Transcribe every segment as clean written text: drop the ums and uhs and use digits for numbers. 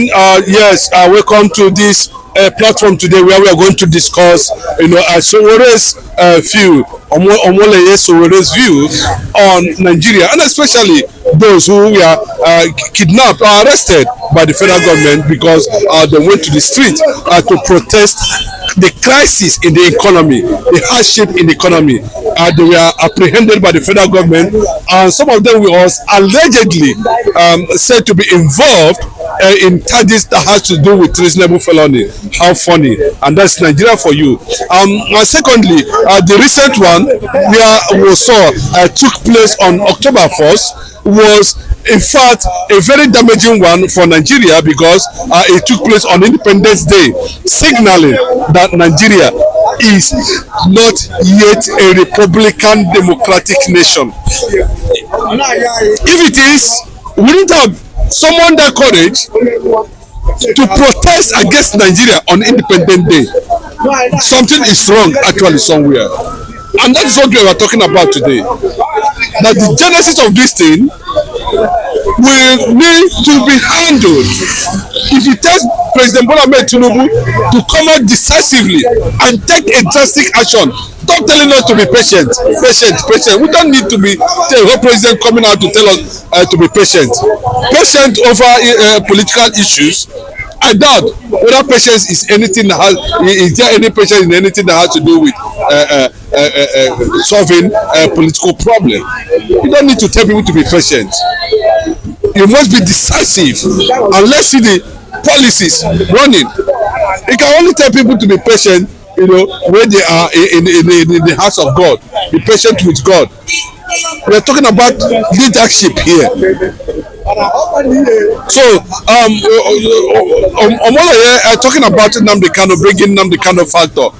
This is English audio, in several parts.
Yes, welcome to this platform today where we are going to discuss, Sowore's view, Omoleye Sowore's view on Nigeria, and especially those who were kidnapped or arrested by the federal government because they went to the street to protest the crisis in the economy, the hardship in the economy. They were apprehended by the federal government, and some of them was allegedly said to be involved in charges that has to do with reasonable felony. How funny! And that's Nigeria for you. And secondly, the recent one where we saw took place on October 1st was in fact a very damaging one for Nigeria because it took place on Independence Day, signaling that Nigeria is not yet a republican democratic nation. If it is, we need to have someone that courage to protest against Nigeria on Independence Day. Something is wrong actually somewhere, and that is what we are talking about today. That the genesis of this thing will need to be handled. If you tell President Bola Ahmed Tinubu to come out decisively and take a drastic action, stop telling us to be patient. We don't need to be the whole president coming out to tell us to be patient over political issues. I doubt whether patience is anything that has. Is there any patience in anything that has to do with solving a political problem? You don't need to tell people to be patient. You must be decisive, and let's see the policies running. You can only tell people to be patient, when they are in the house of God. Be patient with God. We are talking about leadership here. So, Omoleye talking about Nnamdikanu, bringing Nnamdikanu factor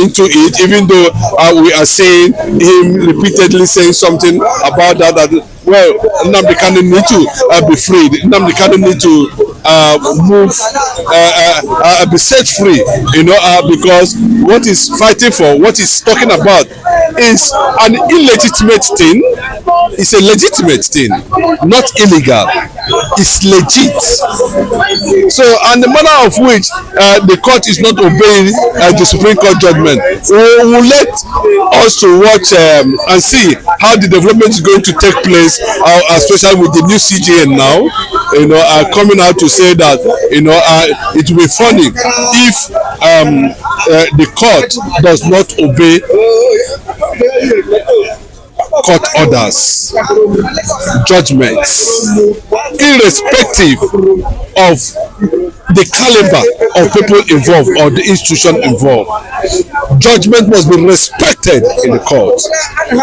into it, even though we are saying him repeatedly saying something about that. Well, Nnamdikanu need to be freed. Nnamdikanu need to be set free. Because what he's fighting for, what he's talking about, is an illegitimate thing. It's a legitimate thing, not illegal. It's legit. So, and the manner of which the court is not obeying the Supreme Court judgment, we will let us to watch and see how the development is going to take place, especially with the new CJN now, coming out to say that, it will be funny if the court does not obey court orders, judgments, irrespective of the caliber of people involved or the institution involved. Judgment must be respected in the court.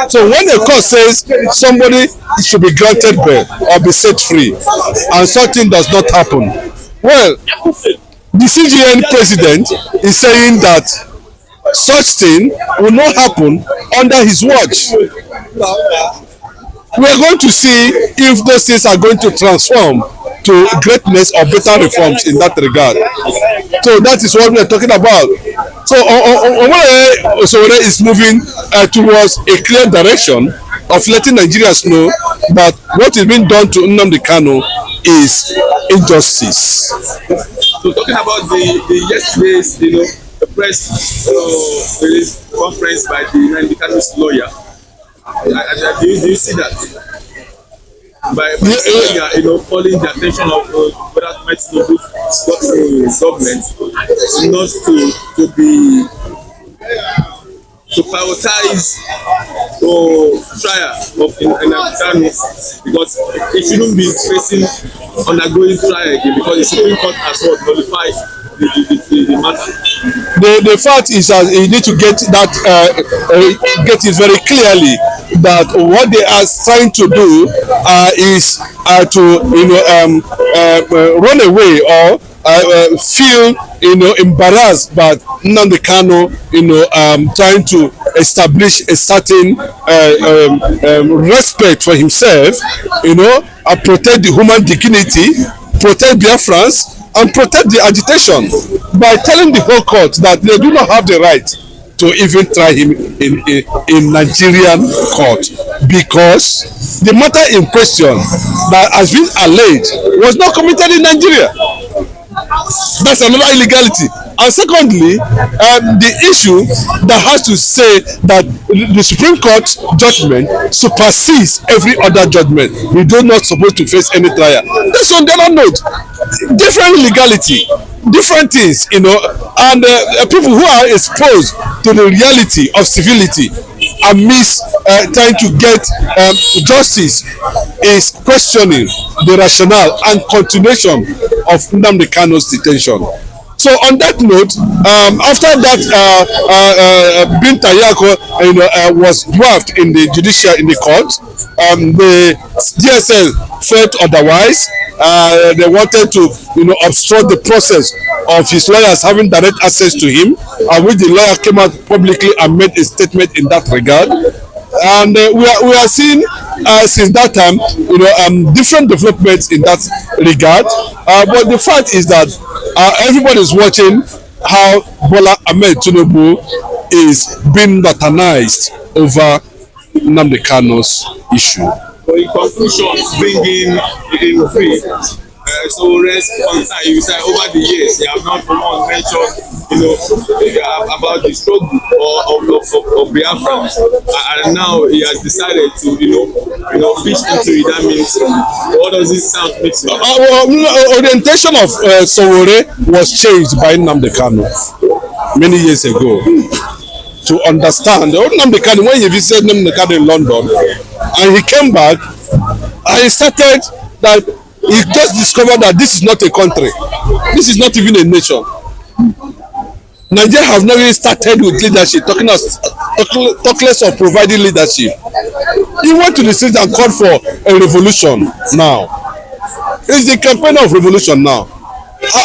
So when the court says somebody should be granted bail or be set free, and something does not happen, well, the CGN president is saying that such thing will not happen under his watch. We are going to see if those things are going to transform to greatness or better reforms in that regard. So that is what we are talking about. So Sowore is moving towards a clear direction of letting Nigerians know that what is being done to Nnamdikanu is injustice. So talking about the yesterday's, the press release conference by the Kanu'S lawyer, do you see that? By calling the attention of whether Tinubu's government not to prioritize trial of Nnamdi, because it shouldn't be facing undergoing trial again because the Supreme Court has nullified the matter. The fact is that you need to get that get it very clearly that what they are trying to do is to run away or feel embarrassed by Nnamdikanu trying to establish a certain respect for himself, and protect the human dignity, protect Biafrans, and protect the agitation by telling the whole court that they do not have the right to even try him in Nigerian court, because the matter in question that has been alleged was not committed in Nigeria. That's another illegality. And secondly, the issue that has to say that the Supreme Court judgment supersedes every other judgment. We do not supposed to face any trial. That's on the other note. Different legality, different things, and people who are exposed to the reality of civility amidst trying to get justice is questioning the rationale and continuation of Nnamdi Kanu's detention. So on that note, after that, Binta Yako, was dwarfed in the court. The DSL felt otherwise. They wanted to, obstruct the process of his lawyers having direct access to him, which the lawyer came out publicly and made a statement in that regard. And we are seeing since that time, different developments in that regard. But the fact is that everybody is watching how Bola Ahmed Tinubu is being Latinized over Nnamdi Kanu's issue. For in conclusion, bringing in free, Sowore's concern, you said over the years they have not mentioned, about the struggle of biafra, and now he has decided to, fish into it. That means, what does this sound make to you? Orientation of Sowore was changed by Nnamdi Kanu many years ago. To understand, Nnamdi Kanu, when he visited Nnamdi Kanu in London, and he came back, and he started that he just discovered that this is not a country, this is not even a nation. Nigeria have never even started with leadership, talk less of providing leadership. He went to the street and called for a revolution now. It's the campaign of revolution now.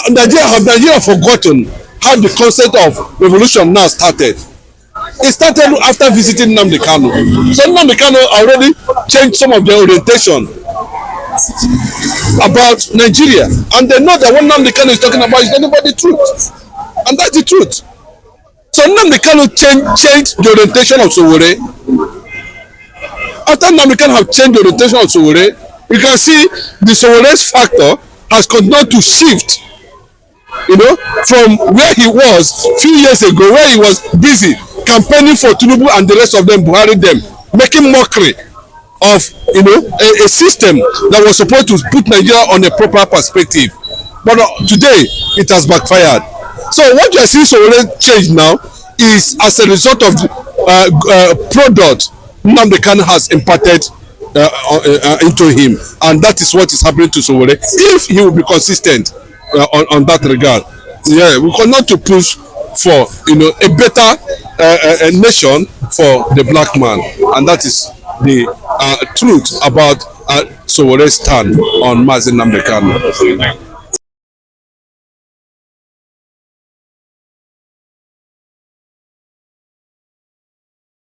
Nigeria have forgotten how the concept of revolution now started. It started after visiting Nnamdi Kanu. So Nnamdi Kanu already changed some of their orientation about Nigeria, and they know that what Nnamdi Kanu is talking about is nothing but the truth, and that's the truth. So Nnamdi Kanu changed the orientation of Sowore. After Nnamdi Kanu have changed the orientation of Sowore, you can see the Sowore's factor has continued to shift, from where he was a few years ago, where he was busy campaigning for Tinubu and the rest of them, Buhari them, making mockery of a system that was supposed to put Nigeria on a proper perspective. But today it has backfired. So what you are seeing Sowore change now is as a result of product Nnamdi Kanu has imparted into him, and that is what is happening to Sowore. If he will be consistent on that regard, we cannot to push for a better nation for the black man, and that is the truth about Sowore's stand on Mazi Nnamdi Kanu.